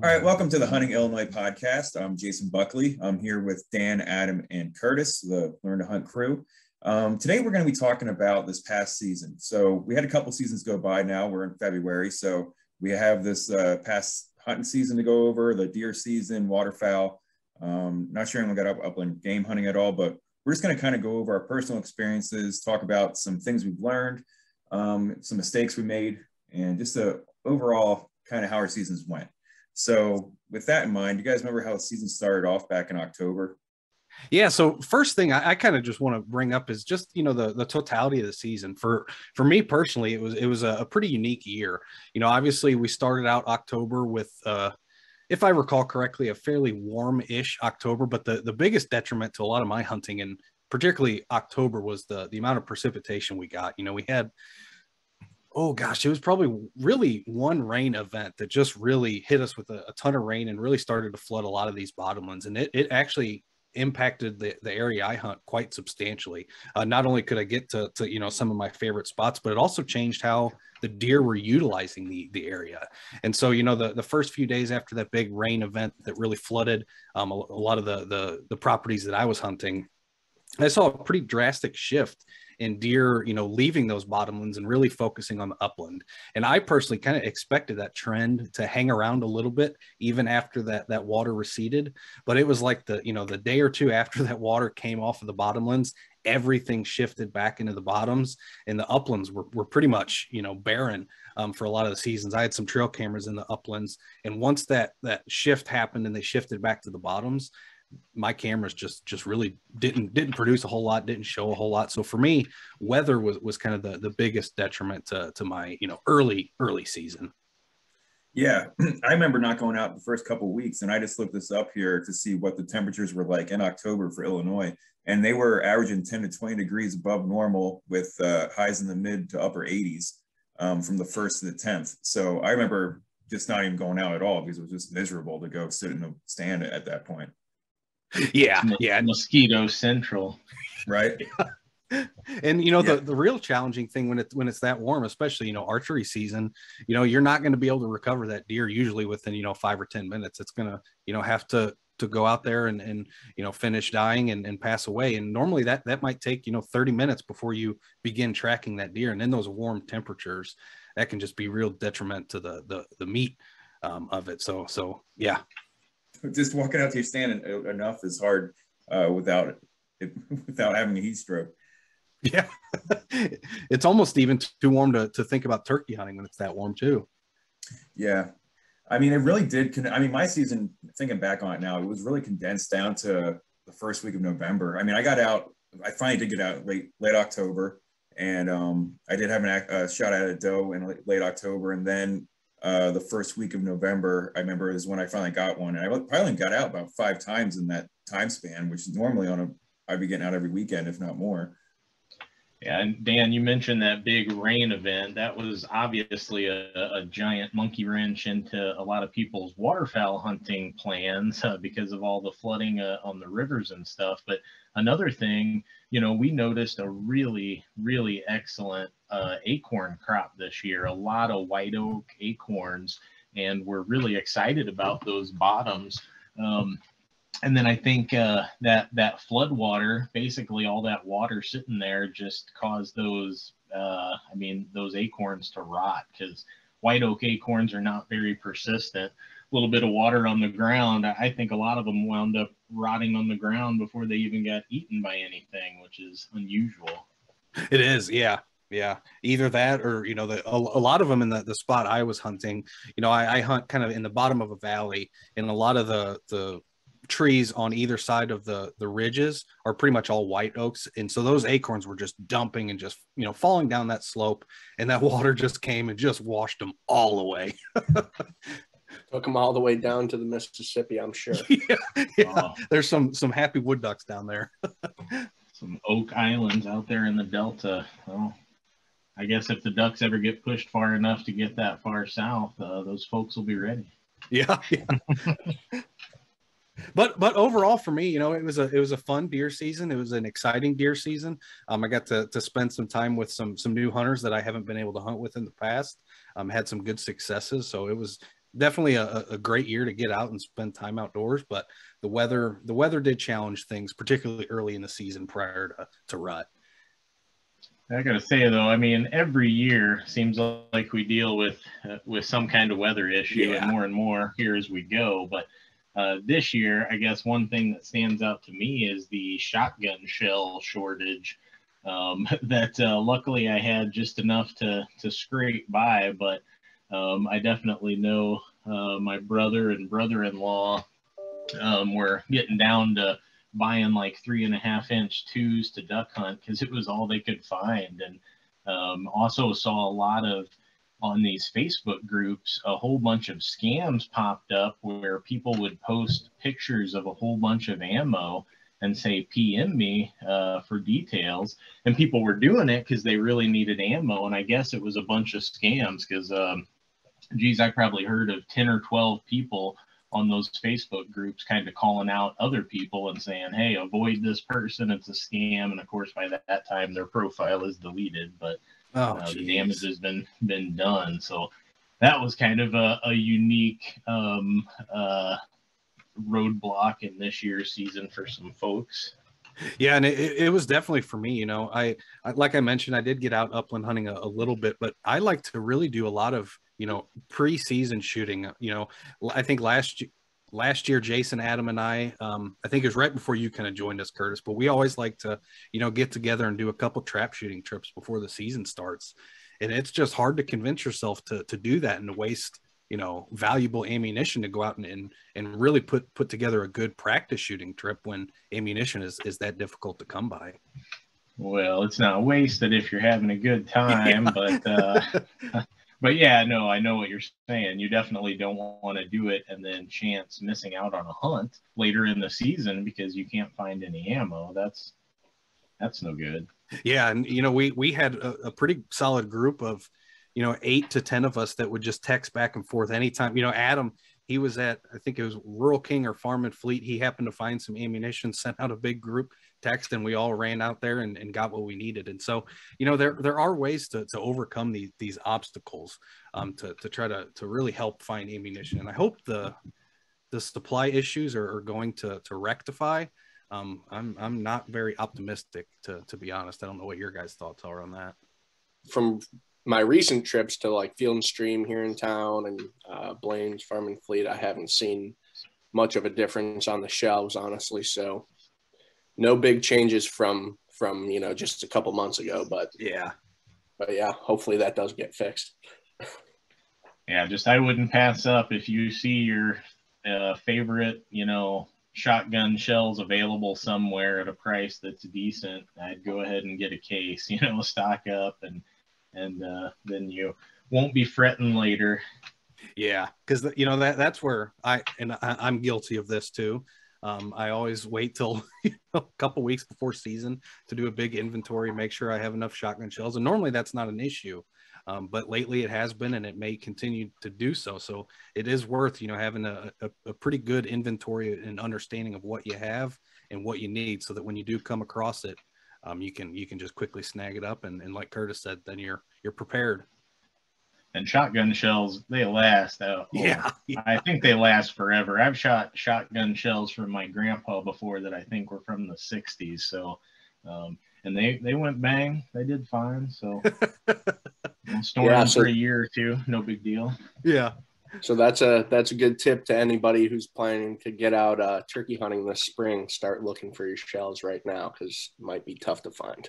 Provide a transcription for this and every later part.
All right, welcome to the Hunting Illinois podcast. I'm Jason Buckley. I'm here with Dan, Adam, and Curtis, the Learn to Hunt crew. Today, we're going to be talking about this past season. So we had a couple seasons go by now. We're in February. So we have this past hunting season to go over, the deer season, waterfowl. Not sure anyone got up upland game hunting at all, but we're just going to kind of go over our personal experiences, talk about some things we've learned, some mistakes we made, and just the overall kind of how our seasons went. So with that in mind, you guys remember how the season started off back in October? Yeah. So first thing I kind of just want to bring up is just, the totality of the season. For me personally, it was a pretty unique year. Obviously we started out October with, if I recall correctly, a fairly warm-ish October, but the biggest detriment to a lot of my hunting, and particularly October, was the amount of precipitation we got. We had, oh gosh, it was probably really one rain event that just really hit us with a ton of rain and really started to flood a lot of these bottomlands. And it actually impacted the area I hunt quite substantially. Not only could I get to some of my favorite spots, but it also changed how the deer were utilizing the area. And so, the first few days after that big rain event that really flooded a lot of the properties that I was hunting, I saw a pretty drastic shift in deer, leaving those bottomlands and really focusing on the upland. And I personally kind of expected that trend to hang around a little bit, even after that water receded. But it was like the day or two after that water came off of the bottomlands, everything shifted back into the bottoms, and the uplands were pretty much, barren for a lot of the seasons. I had some trail cameras in the uplands. And once that shift happened and they shifted back to the bottoms, my cameras just really didn't produce a whole lot, didn't show a whole lot. So for me, weather was kind of the biggest detriment to my early season. Yeah, I remember not going out the first couple of weeks, and I just looked this up here to see what the temperatures were like in October for Illinois, and they were averaging 10 to 20 degrees above normal with highs in the mid to upper 80s from the 1st to the 10th. So I remember just not even going out at all because it was just miserable to go sit in the stand at that point. Yeah. Mosquito Central. Right. And the real challenging thing when it's that warm, especially archery season, you're not going to be able to recover that deer usually within 5 or 10 minutes. It's going to have to go out there and finish dying and pass away. And normally that might take 30 minutes before you begin tracking that deer. And in those warm temperatures, that can just be real detriment to the meat of it. So yeah. Just walking out to your stand enough is hard without having a heat stroke. Yeah, it's almost even too warm to think about turkey hunting when it's that warm too. Yeah, I mean, it really did. My season, thinking back on it now, it was really condensed down to the first week of November. I mean, I finally did get out late October, and I did have a shot at a doe in late October, and then the first week of November, I remember, is when I finally got one. And I finally got out about 5 times in that time span, which is normally I'd be getting out every weekend, if not more. Yeah, and Dan, you mentioned that big rain event. That was obviously a giant monkey wrench into a lot of people's waterfowl hunting plans because of all the flooding on the rivers and stuff. But another thing, we noticed a really, really excellent acorn crop this year, a lot of white oak acorns, and we're really excited about those bottoms. And then I think that flood water, basically all that water sitting there, just caused those acorns to rot, because white oak acorns are not very persistent. A little bit of water on the ground, I think a lot of them wound up rotting on the ground before they even got eaten by anything, which is unusual. It is, yeah. Yeah, either that or, a lot of them in the spot I was hunting, I hunt kind of in the bottom of a valley, and a lot of the trees on either side of the ridges are pretty much all white oaks. And so those acorns were just dumping and just, falling down that slope, and that water just came and just washed them all away. Took them all the way down to the Mississippi, I'm sure. Yeah. There's some happy wood ducks down there. Some oak islands out there in the Delta. Well, I guess if the ducks ever get pushed far enough to get that far south, those folks will be ready. Yeah. But overall for me, it was a fun deer season. It was an exciting deer season. I got to spend some time with some new hunters that I haven't been able to hunt with in the past. Had some good successes. So it was definitely a great year to get out and spend time outdoors, but the weather did challenge things, particularly early in the season prior to rut. I gotta say though, I mean, every year seems like we deal with some kind of weather issue, Yeah. and more here as we go. But this year, I guess one thing that stands out to me is the shotgun shell shortage. That luckily I had just enough to scrape by, but I definitely know my brother and brother-in-law were getting down to buying like 3.5-inch twos to duck hunt because it was all they could find. And also saw a lot of, on these Facebook groups, a whole bunch of scams popped up where people would post pictures of a whole bunch of ammo and say, PM me for details. And people were doing it because they really needed ammo. And I guess it was a bunch of scams because, geez, I probably heard of 10 or 12 people on those Facebook groups kind of calling out other people and saying, hey, avoid this person, it's a scam. And of course, by that time, their profile is deleted, but the damage has been done. So that was kind of a unique roadblock in this year's season for some folks. Yeah, and it was definitely for me. I like I mentioned, I did get out upland hunting a little bit, but I like to really do a lot of pre-season shooting. I think last year Jason, Adam, and I think it was right before you kind of joined us, Curtis, but we always like to get together and do a couple trap shooting trips before the season starts, and it's just hard to convince yourself to do that and to waste valuable ammunition to go out and really put together a good practice shooting trip when ammunition is that difficult to come by. Well, it's not wasted if you're having a good time, yeah. But yeah, no, I know what you're saying. You definitely don't want to do it and then chance missing out on a hunt later in the season because you can't find any ammo. That's no good. Yeah, and we had a pretty solid group of 8 to 10 of us that would just text back and forth anytime. Adam, he was at, I think it was Rural King or Farm and Fleet. He happened to find some ammunition, sent out a big group text, and we all ran out there and got what we needed. And so, there are ways to overcome these obstacles, to try to really help find ammunition. And I hope the supply issues are going to rectify. I'm not very optimistic, to be honest. I don't know what your guys' thoughts are on that. From my recent trips to like Field and Stream here in town and Blaine's Farm and Fleet, I haven't seen much of a difference on the shelves, honestly. So no big changes from just a couple months ago, but yeah, hopefully that does get fixed. Yeah, just I wouldn't pass up if you see your favorite, shotgun shells available somewhere at a price that's decent. I'd go ahead and get a case, stock up, and then you won't be fretting later. Yeah, because that's where I'm guilty of this too. I always wait till a couple weeks before season to do a big inventory, make sure I have enough shotgun shells, and normally that's not an issue. But lately it has been, and it may continue to do so. So it is worth, having a pretty good inventory and understanding of what you have and what you need, so that when you do come across it, you can just quickly snag it up. And like Curtis said, then you're prepared. And shotgun shells, they last. Yeah. I think they last forever. I've shot shotgun shells from my grandpa before that I think were from the 60s. So, and they went bang. They did fine. So, store them for a year or two, no big deal. Yeah. So that's a good tip to anybody who's planning to get out turkey hunting this spring. Start looking for your shells right now, because it might be tough to find.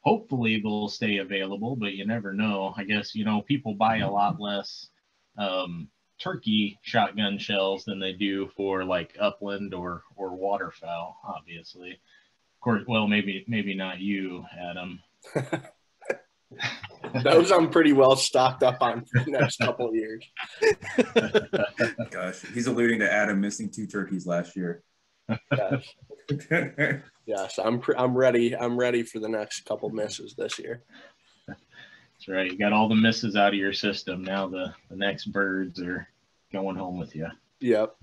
Hopefully they'll stay available, but you never know. I guess, people buy a lot less turkey shotgun shells than they do for like upland or waterfowl, obviously. Of course, well, maybe not you, Adam. Those I'm pretty well stocked up on for the next couple of years. Gosh, he's alluding to Adam missing 2 turkeys last year. Yes. Yes, I'm ready. I'm ready for the next couple misses this year. That's right. You got all the misses out of your system. Now the next birds are going home with you. Yep.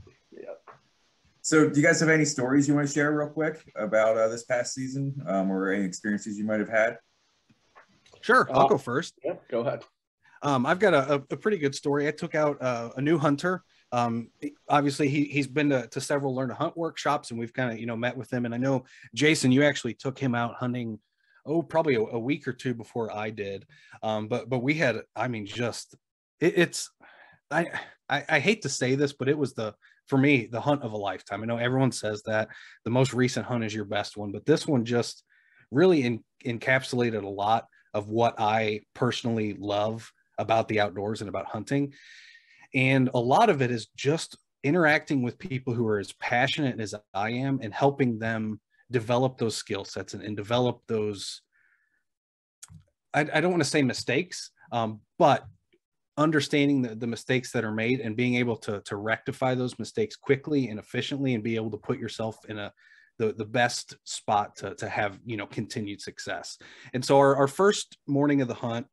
So do you guys have any stories you want to share real quick about this past season, or any experiences you might have had? Sure. I'll go first. Yeah, go ahead. I've got a pretty good story. I took out a new hunter. Obviously, he's been to several learn to hunt workshops, and we've kind of met with him. And I know, Jason, you actually took him out hunting, probably a week or two before I did. But we had, I mean, just it's I hate to say this, but it was for me the hunt of a lifetime. I know everyone says that the most recent hunt is your best one, but this one just really encapsulated a lot of what I personally love about the outdoors and about hunting. And a lot of it is just interacting with people who are as passionate as I am and helping them develop those skill sets and develop those, I don't want to say mistakes, but understanding the mistakes that are made and being able to rectify those mistakes quickly and efficiently and be able to put yourself in the best spot to have, continued success. And so our first morning of the hunt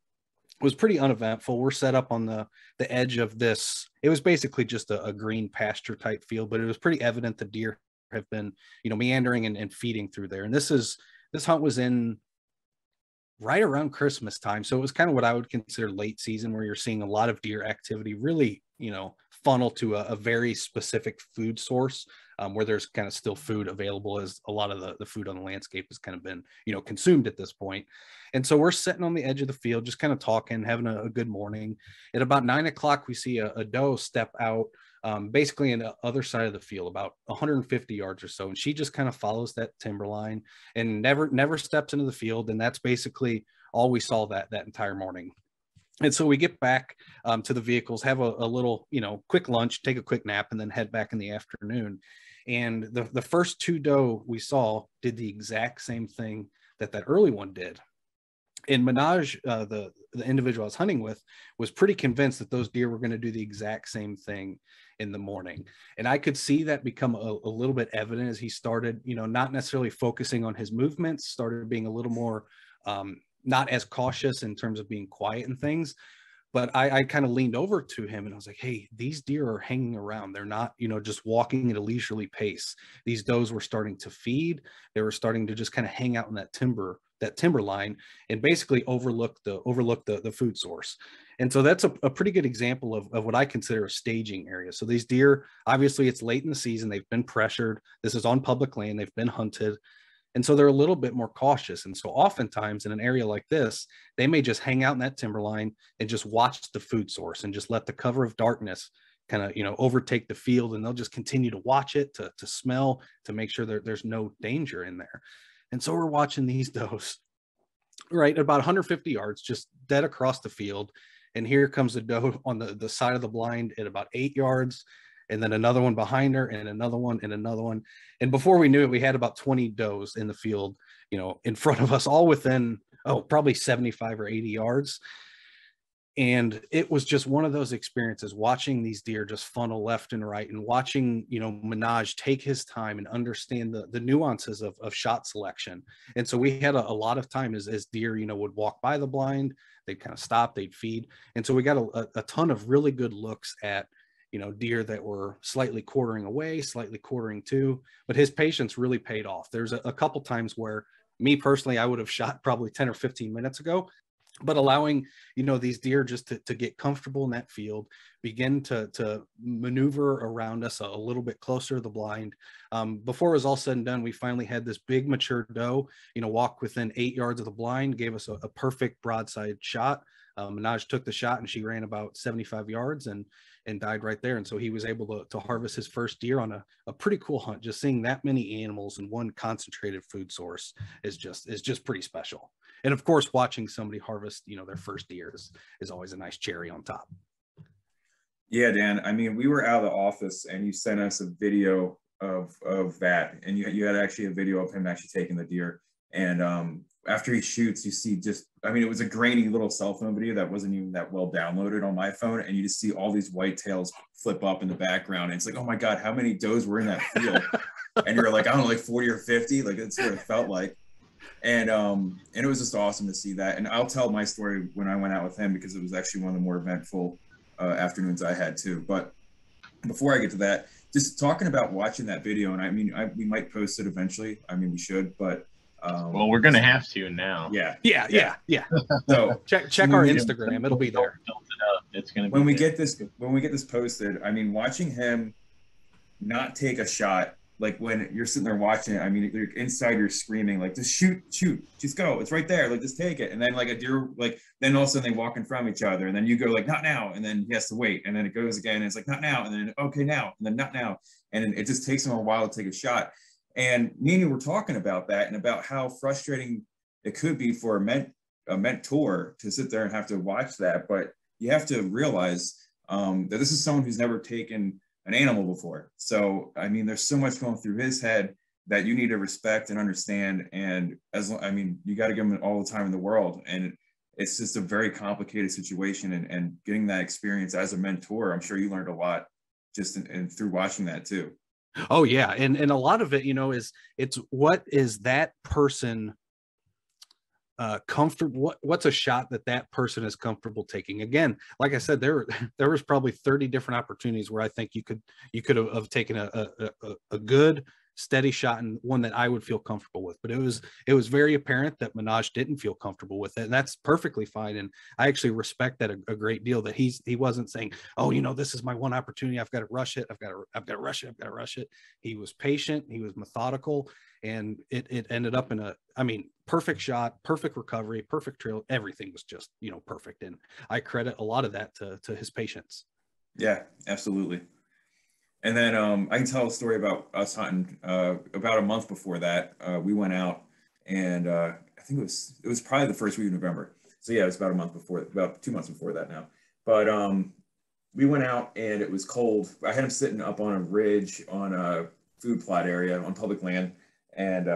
was pretty uneventful. We're set up on the edge of this. It was basically just a green pasture type field, but it was pretty evident the deer have been, meandering and feeding through there. And this hunt was in right around Christmas time. So it was kind of what I would consider late season, where you're seeing a lot of deer activity really, funnel to a very specific food source, where there's kind of still food available, as a lot of the food on the landscape has kind of been, consumed at this point. And so we're sitting on the edge of the field, just kind of talking, having a good morning. At about 9 o'clock, we see a doe step out, basically on the other side of the field, about 150 yards or so. And she just kind of follows that timberline and never steps into the field. And that's basically all we saw that entire morning. And so we get back to the vehicles, have a little, quick lunch, take a quick nap, and then head back in the afternoon. And the first two doe we saw did the exact same thing that early one did. And Minaj, the individual I was hunting with, was pretty convinced that those deer were going to do the exact same thing in the morning. And I could see that become a little bit evident as he started, not necessarily focusing on his movements, started being a little more not as cautious in terms of being quiet and things. But I kind of leaned over to him and I was like, hey, these deer are hanging around. They're not, just walking at a leisurely pace. These does were starting to feed. They were starting to just kind of hang out in that timber line and basically overlook the food source. And so that's a pretty good example of what I consider a staging area. So these deer, obviously it's late in the season, they've been pressured. This is on public land, they've been hunted. And so they're a little bit more cautious. And so oftentimes in an area like this, they may just hang out in that timberline and just watch the food source and just let the cover of darkness kind of, overtake the field. And they'll just continue to watch it, to smell, to make sure there's no danger in there. And so we're watching these does, right, about 150 yards, just dead across the field. And here comes a doe on the side of the blind at about 8 yards. And then another one behind her, and another one, and another one. And before we knew it, we had about 20 does in the field, in front of us, all within, probably 75 or 80 yards. And it was just one of those experiences, watching these deer just funnel left and right, and watching, Minaj take his time and understand the nuances of shot selection. And so we had a lot of time as deer, would walk by the blind, they'd kind of stop, they'd feed. And so we got a ton of really good looks at, deer that were slightly quartering away, slightly quartering to, but his patience really paid off. There's a couple times where me personally, I would have shot probably 10 or 15 minutes ago, but allowing, these deer just to get comfortable in that field, begin to maneuver around us a little bit closer to the blind. Before it was all said and done, we finally had this big mature doe, walk within 8 yards of the blind, gave us a perfect broadside shot. Minaj took the shot and she ran about 75 yards and died right there. And so he was able to harvest his first deer on a pretty cool hunt. Just seeing that many animals in one concentrated food source is just pretty special. And of course, watching somebody harvest, their first deer is always a nice cherry on top. Yeah, Dan, I mean, we were out of the office and you sent us a video of that. And you had actually a video of him actually taking the deer. And after he shoots, you see it was a grainy little cell phone video that wasn't even that well downloaded on my phone. And you just see all these white tails flip up in the background. And it's like, oh my God, how many does were in that field? And you're like, I don't know, like 40 or 50. Like that's what it felt like. And it was just awesome to see that. And I'll tell my story when I went out with him, because it was actually one of the more eventful afternoons I had too. But before I get to that, just talking about watching that video, and I mean, we might post it eventually. I mean, we should, but Well, we're gonna have to now. Yeah. So check our Instagram; it'll be there. It's gonna be when we get this posted. I mean, watching him not take a shot, like when you're sitting there watching it, I mean, you're inside, you're screaming like, just shoot, just go, it's right there, like just take it. And then like a deer, like then all of a sudden they walk in front of each other, and then you go like, not now, and then he has to wait, and then it goes again, and it's like, not now, and then okay now, and then not now, and it just takes him a while to take a shot. And me and you were talking about that and about how frustrating it could be for a mentor to sit there and have to watch that. But you have to realize that this is someone who's never taken an animal before. So, I mean, there's so much going through his head that you need to respect and understand. And you got to give him all the time in the world. And it's just a very complicated situation. And getting that experience as a mentor, I'm sure you learned a lot just through watching that too. Oh yeah. And a lot of it, it's what is that person comfortable, what's a shot that person is comfortable taking. Again, like I said, there was probably 30 different opportunities where I think you could have taken a good steady shot and one that I would feel comfortable with. But it was very apparent that Minaj didn't feel comfortable with it, and that's perfectly fine. And I actually respect that a great deal, that he wasn't saying, oh, this is my one opportunity, I've got to rush it, I've got to rush it. He was patient, he was methodical, and it ended up in perfect shot, perfect recovery, perfect trail. Everything was just, perfect. And I credit a lot of that to his patience. Yeah, absolutely. And then I can tell a story about us hunting. About a month before that, we went out, and I think it was probably the first week of November. So yeah, it was about 2 months before that now. But we went out, and it was cold. I had him sitting up on a ridge on a food plot area on public land, and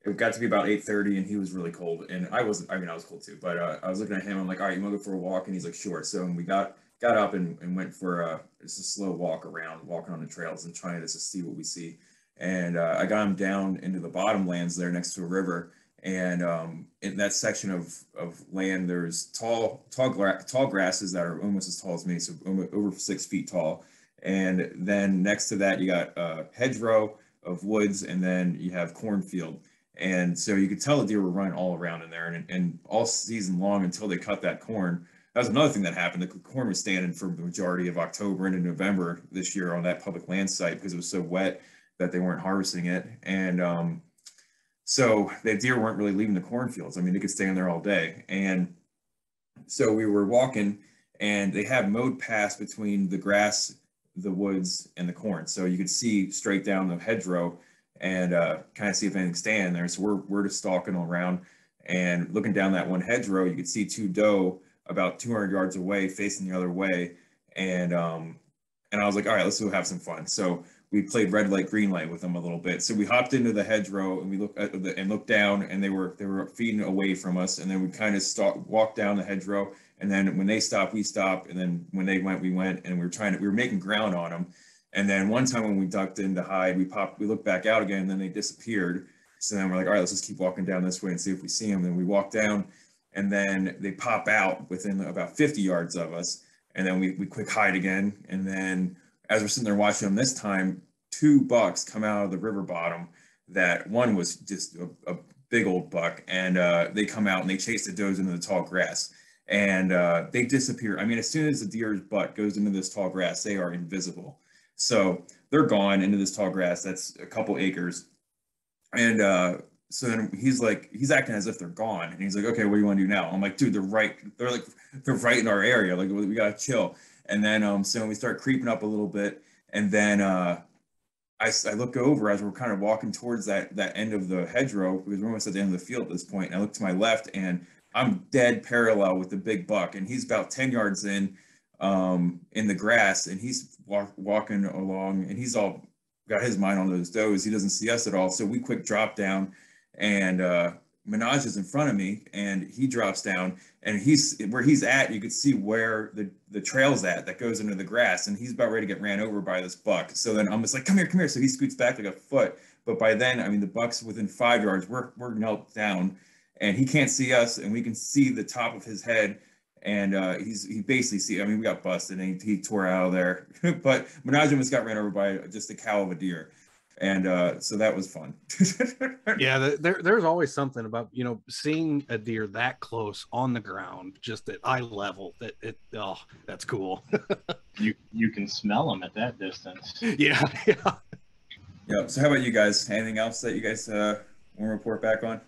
it got to be about 8:30, and he was really cold, and I was cold too. But I was looking at him. I'm like, all right, you want to go for a walk? And he's like, sure. So we got up and went for just a slow walk around, walking on the trails and trying to just see what we see. And I got him down into the bottomlands there next to a river. And in that section of land, there's tall grasses that are almost as tall as me, so over 6 feet tall. And then next to that, you got a hedgerow of woods, and then you have cornfield. And so you could tell the deer were running all around in there, and all season long until they cut that corn. That was another thing that happened. The corn was standing for the majority of October into November this year on that public land site because it was so wet that they weren't harvesting it. And so the deer weren't really leaving the cornfields. I mean, they could stay in there all day. And so we were walking, and they have mowed paths between the grass, the woods, and the corn. So you could see straight down the hedgerow and kind of see if anything's standing there. So we're just stalking around and looking down that one hedgerow. You could see 2 doe about 200 yards away, facing the other way. And I was like, all right, let's go have some fun. So we played red light, green light with them a little bit. So we hopped into the hedgerow, and we looked down, and they were feeding away from us. And then we kind of walked down the hedgerow. And then when they stopped, we stopped. And then when they went, we went, and we were making ground on them. And then one time when we ducked in to hide, we looked back out again, and then they disappeared. So then we're like, all right, let's just keep walking down this way and see if we see them. And we walked down, and then they pop out within about 50 yards of us. And then we quick hide again. And then as we're sitting there watching them this time, 2 bucks come out of the river bottom. That one was just a big old buck. And they come out and they chase the does into the tall grass. And they disappear. I mean, as soon as the deer's butt goes into this tall grass, they are invisible. So they're gone into this tall grass. That's a couple acres. And so then he's acting as if they're gone. And he's like, okay, what do you want to do now? I'm like, dude, they're right in our area. Like, we got to chill. And then, so we start creeping up a little bit. And then I look over as we're kind of walking towards that end of the hedgerow, because we're almost at the end of the field at this point. And I look to my left, and I'm dead parallel with the big buck. And he's about 10 yards in the grass, and he's walking along, and he's all got his mind on those does. He doesn't see us at all. So we quick drop down, and Minaj is in front of me, and he drops down, and where he's at, you could see where the trail's at that goes into the grass, and he's about ready to get ran over by this buck. So then I'm just like, come here. So he scoots back like a foot. But by then, I mean, the buck's within 5 yards. We're knelt down, and he can't see us, and we can see the top of his head. And he basically we got busted, and he tore out of there. But Minaj almost got ran over by just a cow of a deer. And so that was fun. Yeah, there's always something about, you know, seeing a deer that close on the ground, just at eye level, that's cool. You can smell them at that distance. Yeah. Yeah. So how about you guys? Anything else that you guys want to report back on?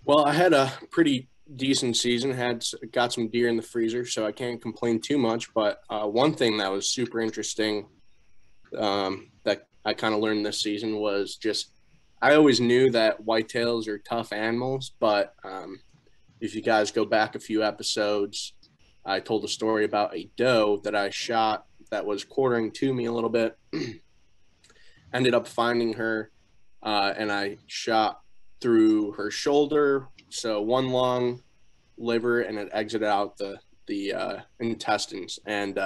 Well, I had a pretty decent season. Got some deer in the freezer, so I can't complain too much. But one thing that was super interesting that I kind of learned this season was just I always knew that whitetails are tough animals, but if you guys go back a few episodes, I told a story about a doe that I shot that was quartering to me a little bit. Ended up finding her, and I shot through her shoulder, so one long liver, and it exited out the intestines, and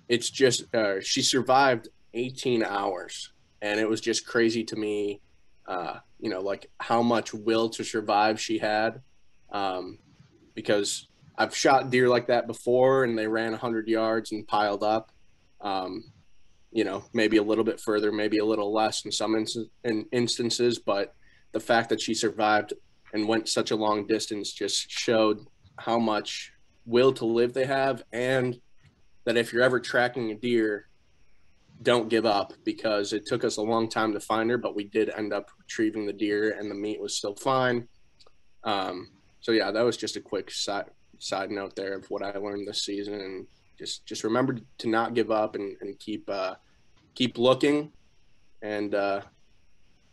it's just she survived 18 hours, and it was just crazy to me, you know, like how much will to survive she had, because I've shot deer like that before, and they ran 100 yards and piled up. You know, maybe a little bit further, maybe a little less in some instances, but the fact that she survived and went such a long distance just showed how much will to live they have, and that if you're ever tracking a deer, don't give up, because it took us a long time to find her, but we did end up retrieving the deer and the meat was still fine. So yeah, that was just a quick side note there of what I learned this season, and just remember to not give up and keep looking. And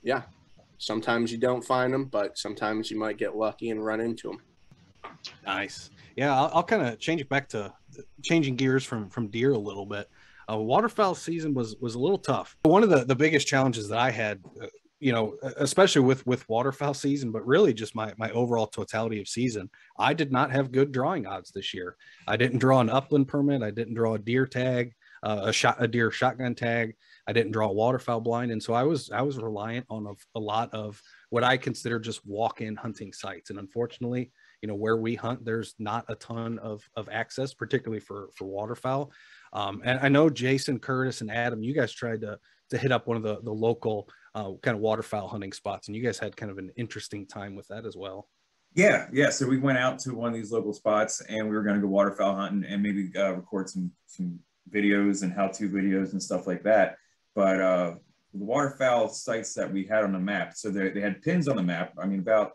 yeah, sometimes you don't find them, but sometimes you might get lucky and run into them. Nice. Yeah, I'll kind of change it back to changing gears from deer a little bit. Waterfowl season was a little tough. One of the biggest challenges that I had, you know, especially with waterfowl season, but really just my overall totality of season, I did not have good drawing odds this year. I didn't draw an upland permit. I didn't draw a deer tag, a deer shotgun tag. I didn't draw a waterfowl blind, and so I was reliant on a lot of what I consider just walk-in hunting sites. And unfortunately, you know, where we hunt, there's not a ton of access, particularly for waterfowl. And I know Jason, Curtis, and Adam, you guys tried to hit up one of the local kind of waterfowl hunting spots, and you guys had kind of an interesting time with that as well. Yeah. So we went out to one of these local spots, and we were going to go waterfowl hunting and maybe record some videos and how-to videos and stuff like that. But the waterfowl sites that we had on the map, so they had pins on the map. I mean, about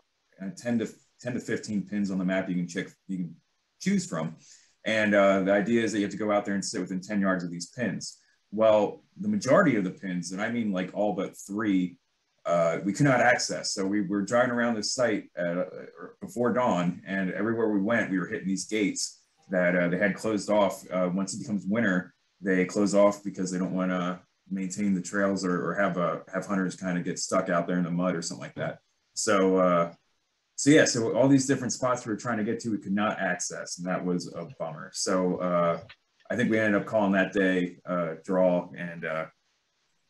10 to 15 pins on the map you can choose from. And the idea is that you have to go out there and sit within 10 yards of these pins. Well, the majority of the pins, and I mean like all but 3, we could not access. So we were driving around this site before dawn, and everywhere we went, we were hitting these gates that they had closed off. Once it becomes winter, they close off because they don't want to maintain the trails or have hunters kind of get stuck out there in the mud or something like that. So all these different spots we were trying to get to, we could not access, and that was a bummer. So I think we ended up calling that day draw and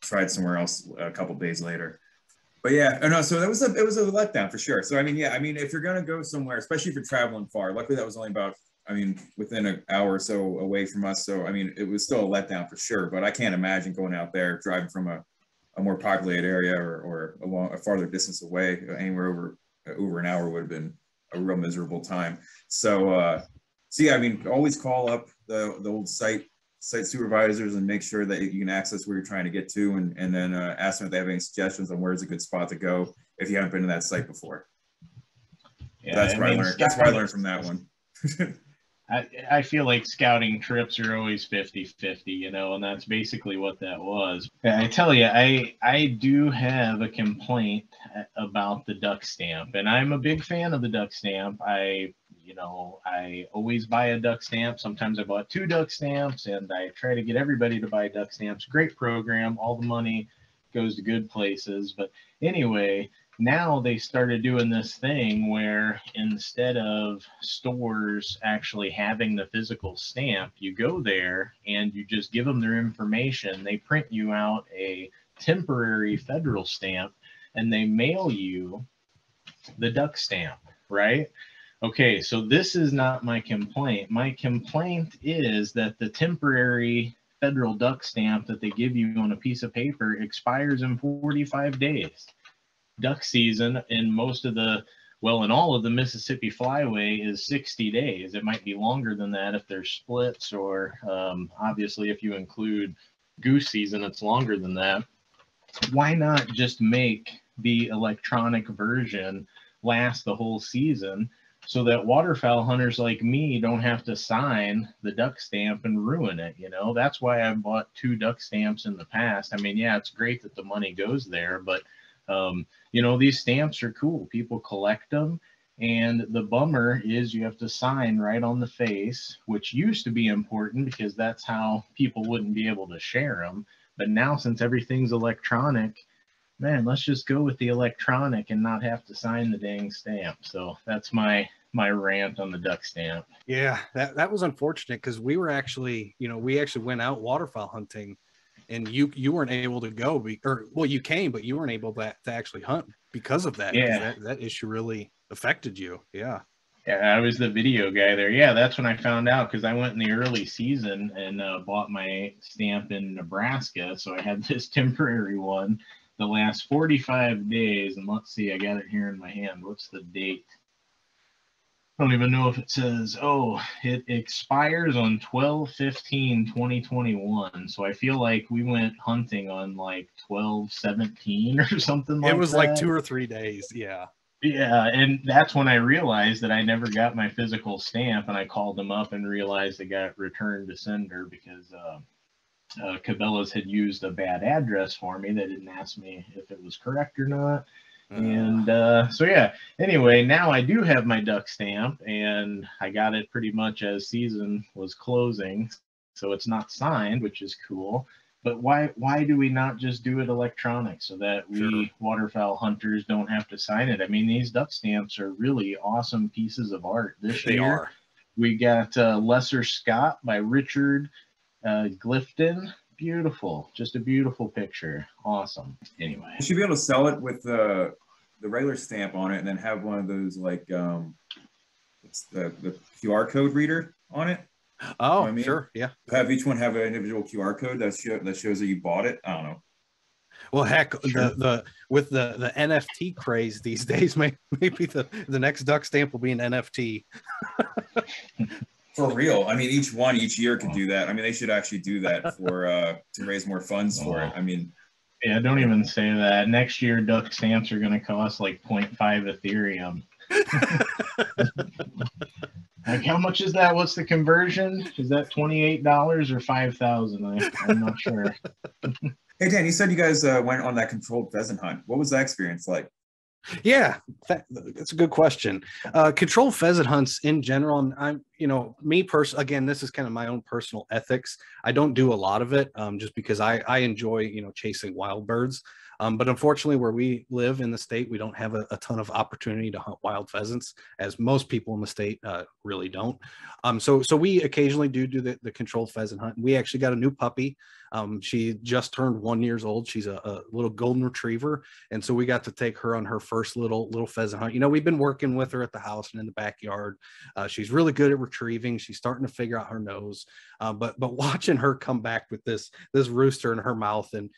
tried somewhere else a couple days later. But yeah, no, so it was a letdown for sure. So I mean, if you're gonna go somewhere, especially if you're traveling far, luckily that was only about, within an hour or so away from us. So I mean, it was still a letdown for sure. But I can't imagine going out there driving from a more populated area or a farther distance away, anywhere over an hour would have been a real miserable time. So yeah, I mean, always call up the old site supervisors and make sure that you can access where you're trying to get to, and then ask them if they have any suggestions on where's a good spot to go if you haven't been to that site before. Yeah, that's where I learned from that one. I feel like scouting trips are always 50-50, you know, and that's basically what that was. I tell you, I do have a complaint about the duck stamp, and I'm a big fan of the duck stamp. I always buy a duck stamp. Sometimes I bought 2 duck stamps, and I try to get everybody to buy duck stamps. Great program. All the money goes to good places. But anyway, now they started doing this thing where instead of stores actually having the physical stamp, you go there and you just give them their information. They print you out a temporary federal stamp and they mail you the duck stamp, right? Okay, so this is not my complaint. My complaint is that the temporary federal duck stamp that they give you on a piece of paper expires in 45 days. Duck season in most of the, well, in all of the Mississippi Flyway is 60 days. It might be longer than that if there's splits, or obviously if you include goose season, it's longer than that. Why not just make the electronic version last the whole season so that waterfowl hunters like me don't have to sign the duck stamp and ruin it? You know, that's why I bought 2 duck stamps in the past. I mean, yeah, it's great that the money goes there, but you know, these stamps are cool. People collect them. And the bummer is you have to sign right on the face, which used to be important because that's how people wouldn't be able to share them. But now, since everything's electronic, man, let's just go with the electronic and not have to sign the dang stamp. So that's my rant on the duck stamp. Yeah, that was unfortunate because we were actually, you know, we actually went out waterfowl hunting, and you weren't able to go, well, you came, but you weren't able to actually hunt because of that. Yeah, that issue really affected you. Yeah. Yeah, I was the video guy there. Yeah, that's when I found out, because I went in the early season and bought my stamp in Nebraska. So I had this temporary one the last 45 days. And let's see, I got it here in my hand. What's the date? I don't even know if it says, oh, it expires on 12/15/2021. So I feel like we went hunting on like 12/17 or something like that. It was like 2 or 3 days. Yeah. Yeah, and that's when I realized that I never got my physical stamp, and I called them up and realized it got returned to sender because Cabela's had used a bad address for me. They didn't ask me if it was correct or not. And so, yeah, anyway, now I do have my duck stamp, and I got it pretty much as season was closing. So it's not signed, which is cool. But why do we not just do it electronic so that we waterfowl hunters don't have to sign it? I mean, these duck stamps are really awesome pieces of art. This year, we got Lesser Scott by Richard Glifton. Beautiful, just a beautiful picture. Awesome. Anyway, you should be able to sell it with the regular stamp on it, and then have one of those like it's the QR code reader on it. Oh, you know I mean? Sure, yeah. Have each one have an individual QR code that shows that you bought it. I don't know. Well, heck, the NFT craze these days, maybe the next duck stamp will be an NFT. For real. I mean, each year could do that. I mean, they should actually do that for to raise more funds for it. I mean, yeah, don't even say that. Next year, duck stamps are going to cost like 0.5 Ethereum. Like, how much is that? What's the conversion? Is that $28 or $5,000? I'm not sure. Hey, Dan, you said you guys went on that controlled pheasant hunt. What was that experience like? Yeah, that's a good question. Controlled pheasant hunts in general, and I'm, you know, me personally, again, this is kind of my own personal ethics. I don't do a lot of it just because I enjoy, you know, chasing wild birds. But unfortunately, where we live in the state, we don't have a ton of opportunity to hunt wild pheasants, as most people in the state really don't. So we occasionally do the controlled pheasant hunt. We actually got a new puppy. She just turned 1 year old. She's a little golden retriever, and so we got to take her on her first little pheasant hunt. You know, we've been working with her at the house and in the backyard. She's really good at retrieving. She's starting to figure out her nose. But watching her come back with this rooster in her mouth, and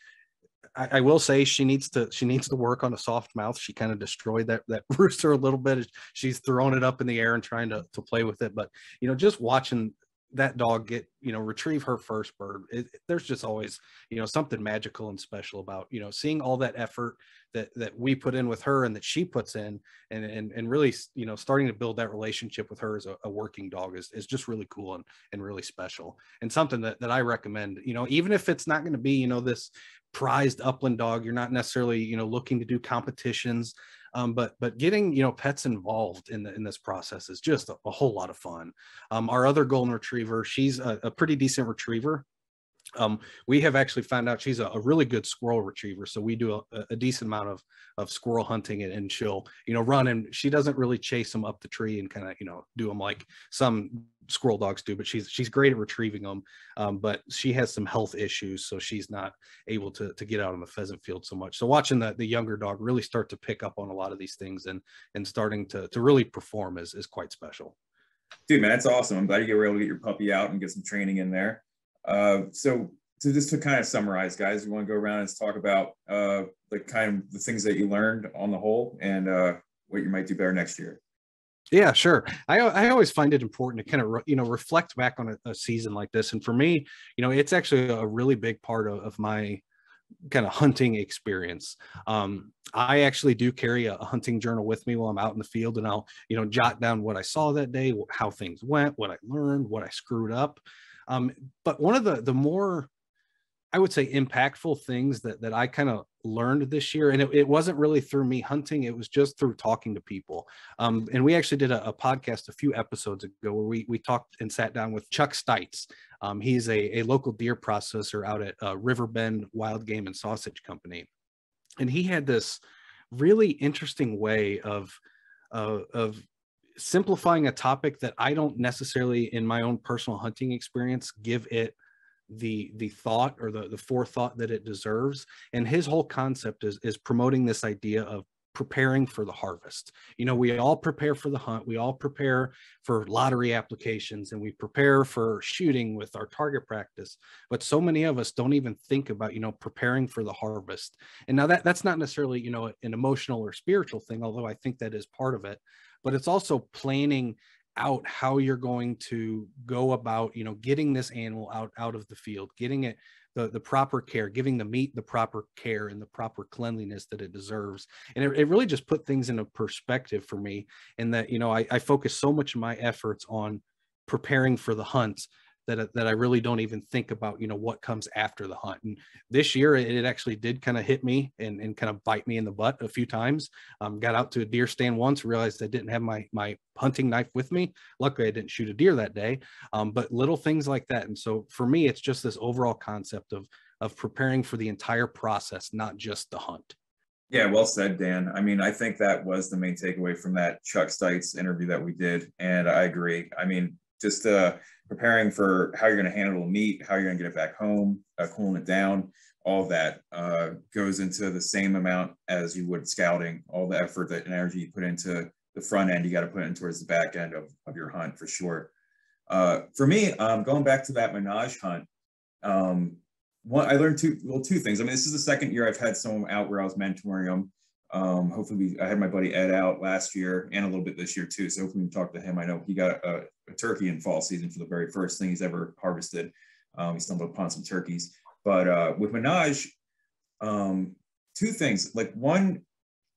I will say she needs to work on a soft mouth. She kind of destroyed that rooster a little bit. She's throwing it up in the air and trying to play with it. But, you know, just watching that dog get, you know, retrieve her first bird, there's just always, you know, something magical and special about, you know, seeing all that effort that we put in with her and that she puts in, and really, you know, starting to build that relationship with her as a working dog is just really cool and really special, and something that I recommend. You know, even if it's not going to be, you know, this prized upland dog, you're not necessarily, you know, looking to do competitions, but getting, you know, pets involved in this process is just a whole lot of fun. Our other golden retriever, she's a pretty decent retriever. We have actually found out she's a really good squirrel retriever. So we do a decent amount of squirrel hunting, and she'll, you know, run, and she doesn't really chase them up the tree and kind of, you know, do them like some squirrel dogs do, but she's great at retrieving them. But she has some health issues, so she's not able to get out on the pheasant field so much. So watching the younger dog really start to pick up on a lot of these things and starting to really perform is quite special. Dude, man, that's awesome. I'm glad you were able to get your puppy out and get some training in there. So to kind of summarize, guys, you want to go around and talk about the things that you learned on the whole and what you might do better next year. Yeah, sure. I always find it important to kind of, reflect back on a season like this. And for me, it's actually a really big part of my kind of hunting experience. I actually do carry a hunting journal with me while I'm out in the field, and I'll, jot down what I saw that day, how things went, what I learned, what I screwed up. But one of the more, I would say, impactful things that I kind of learned this year, and it wasn't really through me hunting, it was just through talking to people. And we actually did a podcast a few episodes ago where we talked and sat down with Chuck Stites. He's a local deer processor out at Riverbend Wild Game and Sausage Company. And he had this really interesting way of simplifying a topic that I don't necessarily, in my own personal hunting experience, give it the thought or the forethought that it deserves. And his whole concept is promoting this idea of preparing for the harvest. We all prepare for the hunt, we all prepare for lottery applications, and we prepare for shooting with our target practice, but so many of us don't even think about preparing for the harvest. And now that's not necessarily an emotional or spiritual thing, although I think that is part of it, but it's also planning out how you're going to go about getting this animal out of the field, getting it the proper care, giving the meat the proper care and the proper cleanliness that it deserves. And it really just put things into perspective for me, in that I focus so much of my efforts on preparing for the hunt that I really don't even think about what comes after the hunt. And this year it actually did kind of hit me and kind of bite me in the butt a few times. Got out to a deer stand once, realized I didn't have my hunting knife with me. Luckily I didn't shoot a deer that day, but little things like that. And so for me, it's just this overall concept of preparing for the entire process, not just the hunt. Yeah, well said, Dan. I mean, I think that was the main takeaway from that Chuck Stites interview that we did, and I agree. I mean, just preparing for how you're going to handle meat, how you're going to get it back home, cooling it down, all of that goes into the same amount as you would scouting. All the effort and energy you put into the front end, you got to put in towards the back end of your hunt for sure. For me, going back to that Menage hunt, I learned two things. I mean, this is the second year I've had someone out where I was mentoring them. Hopefully I had my buddy Ed out last year and a little bit this year too. So hopefully we can talk to him. I know he got a turkey in fall season for the very first thing he's ever harvested. He stumbled upon some turkeys, but with Menage, two things. Like one,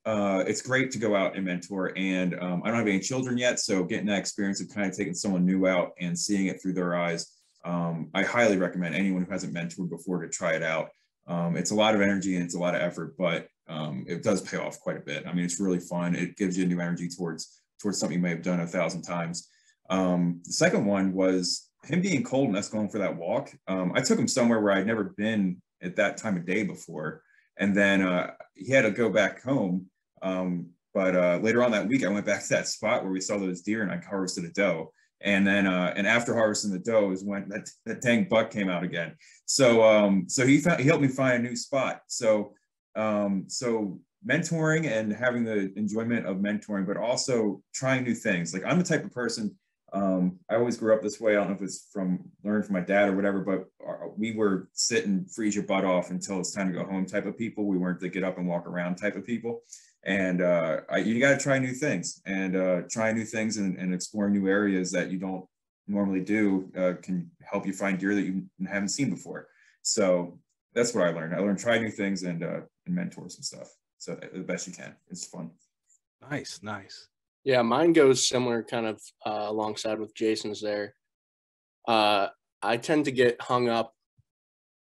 it's great to go out and mentor, and I don't have any children yet, so getting that experience of kind of taking someone new out and seeing it through their eyes, I highly recommend anyone who hasn't mentored before to try it out. It's a lot of energy and it's a lot of effort, but it does pay off quite a bit. I mean, it's really fun. It gives you new energy towards something you may have done 1,000 times. The second one was him being cold and us going for that walk. I took him somewhere where I'd never been at that time of day before. And then he had to go back home. But later on that week, I went back to that spot where we saw those deer and I harvested a doe. And then, and after harvesting the doe is when that dang buck came out again. So, so he helped me find a new spot. So, so mentoring and having the enjoyment of mentoring, but also trying new things. Like I'm the type of person, I always grew up this way. I don't know if it's learned from my dad or whatever, but we were sit and freeze your butt off until it's time to go home type of people. We weren't the get up and walk around type of people. And you got to try new things and and explore new areas that you don't normally do can help you find deer that you haven't seen before. So that's what I learned. I learned try new things and mentors and stuff. So the best you can. It's fun. Nice. Yeah, mine goes similar kind of alongside with Jason's there. I tend to get hung up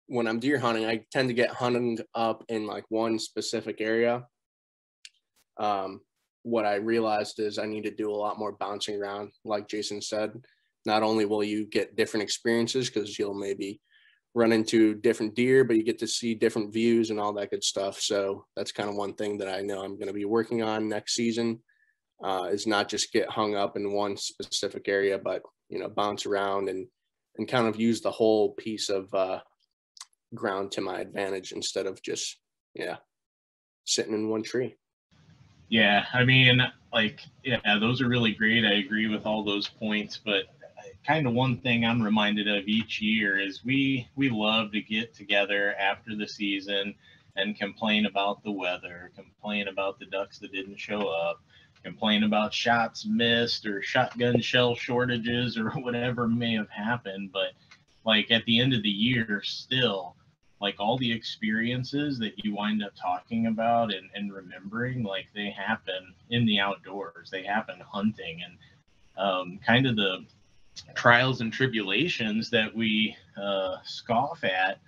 when I'm deer hunting. I tend to get hung up in like one specific area. What I realized is I need to do a lot more bouncing around. Like Jason said, not only will you get different experiences because you'll maybe run into different deer, but you get to see different views and all that good stuff. So that's kind of one thing that I know I'm going to be working on next season, is not just get hung up in one specific area, but, bounce around and kind of use the whole piece of ground to my advantage instead of just, sitting in one tree. Yeah, I mean, those are really great. I agree with all those points, but kind of one thing I'm reminded of each year is we love to get together after the season and complain about the weather, complain about the ducks that didn't show up, complain about shots missed or shotgun shell shortages or whatever may have happened. But like at the end of the year, still, like all the experiences that you wind up talking about and remembering, like they happen in the outdoors, they happen hunting, and kind of the trials and tribulations that we scoff at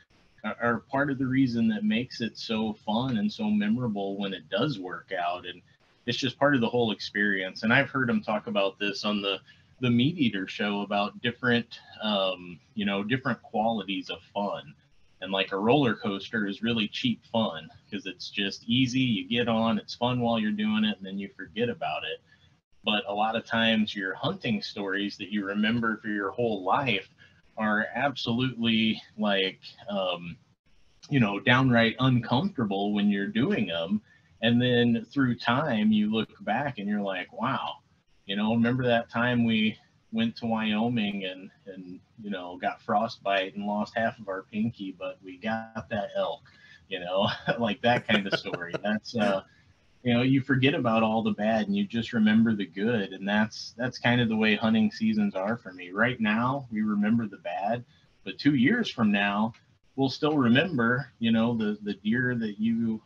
are part of the reason that makes it so fun and so memorable when it does work out. And it's just part of the whole experience. And I've heard them talk about this on the Meat Eater show about different, different qualities of fun. And like a roller coaster is really cheap fun because it's just easy. You get on, it's fun while you're doing it, and then you forget about it. But a lot of times your hunting stories that you remember for your whole life are absolutely like, downright uncomfortable when you're doing them. And then through time, you look back and you're like, wow, remember that time we went to Wyoming and got frostbite and lost half of our pinky, but we got that elk, like that kind of story. That's, you forget about all the bad and you just remember the good. And that's kind of the way hunting seasons are for me. Right now, we remember the bad, but 2 years from now, we'll still remember, the deer that you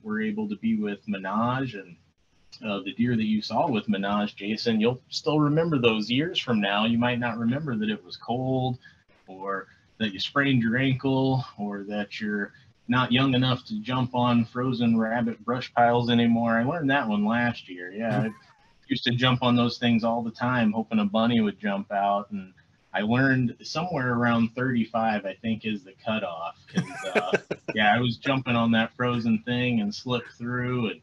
were able to be with Minaj, and the deer that you saw with Minaj, Jason. You'll still remember those years from now. You might not remember that it was cold, or that you sprained your ankle, or that you're not young enough to jump on frozen rabbit brush piles anymore. I learned that one last year. Yeah, I used to jump on those things all the time, hoping a bunny would jump out. And I learned somewhere around 35, I think, is the cutoff. I was jumping on that frozen thing and slipped through, and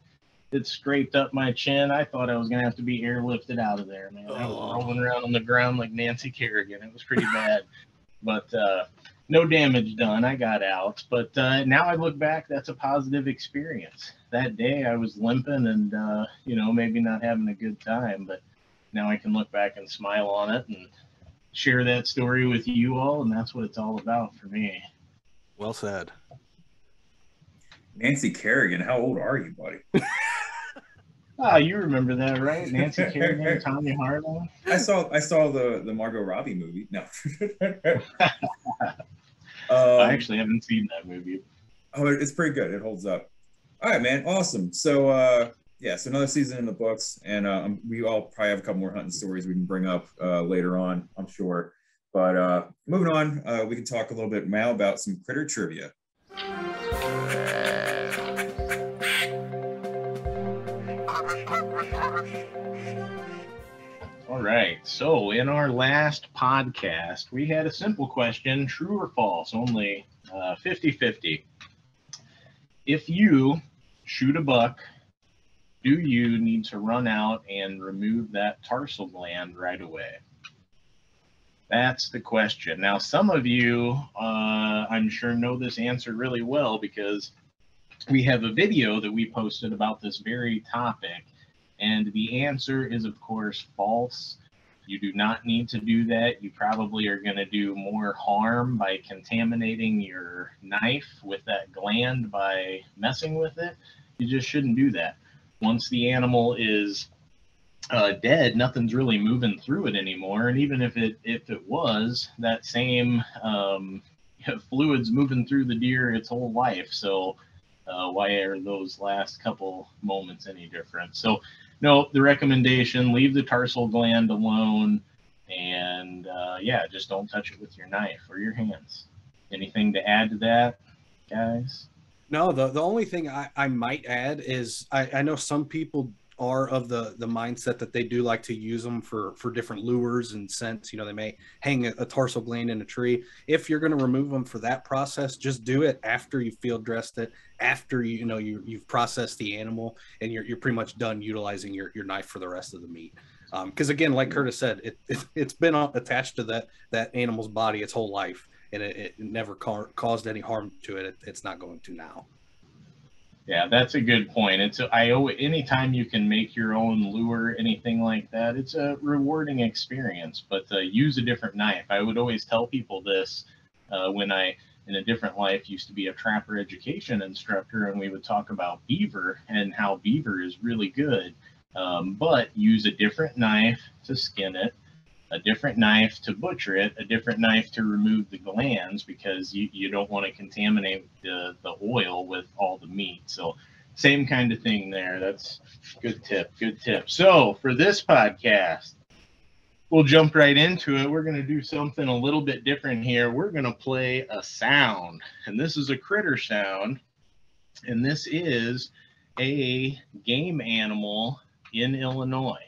it scraped up my chin. I thought I was going to have to be airlifted out of there, man. I was rolling around on the ground like Nancy Kerrigan. It was pretty bad. But no damage done. I got out. But now I look back, that's a positive experience. That day I was limping and, maybe not having a good time. But now I can look back and smile on it and share that story with you all. And that's what it's all about for me. Well said. Nancy Kerrigan, how old are you, buddy? Oh, you remember that, right? Nancy Kerrigan, Tanya Harding. I saw the Margot Robbie movie. No. I actually haven't seen that movie. Oh, it's pretty good. It holds up. All right, man. Awesome. So, so another season in the books, and we all probably have a couple more hunting stories we can bring up later on, I'm sure. But moving on, we can talk a little bit now about some critter trivia. All right, so in our last podcast, we had a simple question, true or false, only 50-50. If you shoot a buck, do you need to run out and remove that tarsal gland right away? That's the question. Now, some of you, I'm sure, know this answer really well because we have a video that we posted about this very topic. And the answer is, of course, false. You do not need to do that. You probably are going to do more harm by contaminating your knife with that gland by messing with it. You just shouldn't do that. Once the animal is dead, nothing's really moving through it anymore. And even if it was, that same fluid's moving through the deer its whole life. So why are those last couple moments any different? So no, the recommendation, leave the tarsal gland alone, and just don't touch it with your knife or your hands. Anything to add to that, guys? No, the only thing I might add is I know some people are of the mindset that they do like to use them for different lures and scents. They may hang a tarsal gland in a tree. If you're going to remove them for that process, just do it after you field dressed it, after you've processed the animal, and you're pretty much done utilizing your knife for the rest of the meat. Because again, like Curtis said, it's been attached to that animal's body its whole life, and it never caused any harm to it. It's not going to now. Yeah, that's a good point. Anytime you can make your own lure, anything like that, it's a rewarding experience. But use a different knife. I would always tell people this when I, in a different life, used to be a trapper education instructor, and we would talk about beaver and how beaver is really good. But use a different knife to skin it, a different knife to butcher it, a different knife to remove the glands, because you don't want to contaminate the oil with all the meat. So same kind of thing there. That's good tip. Good tip. So for this podcast, we'll jump right into it. We're going to do something a little bit different here. We're going to play a sound, and this is a critter sound, and this is a game animal in Illinois.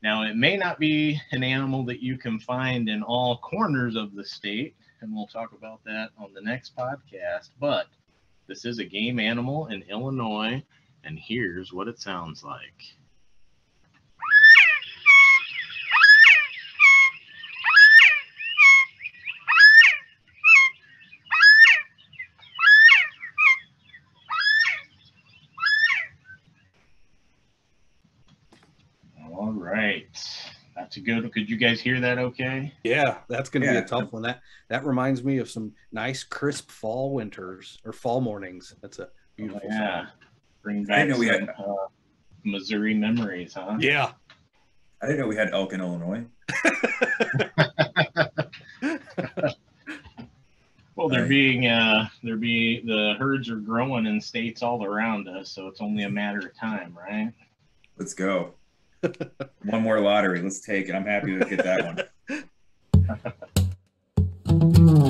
Now, it may not be an animal that you can find in all corners of the state, and we'll talk about that on the next podcast, but this is a game animal in Illinois, and here's what it sounds like. All right. That's a good one. Could you guys hear that okay? Yeah, that's going to be a tough one. That reminds me of some nice crisp fall winters or fall mornings. That's a beautiful sound. Bring back some Missouri memories, huh? Yeah. I didn't know we had elk in Illinois. Well, the herds are growing in states all around us, so it's only a matter of time, right? Let's go. One more lottery. Let's take it. I'm happy to get that one.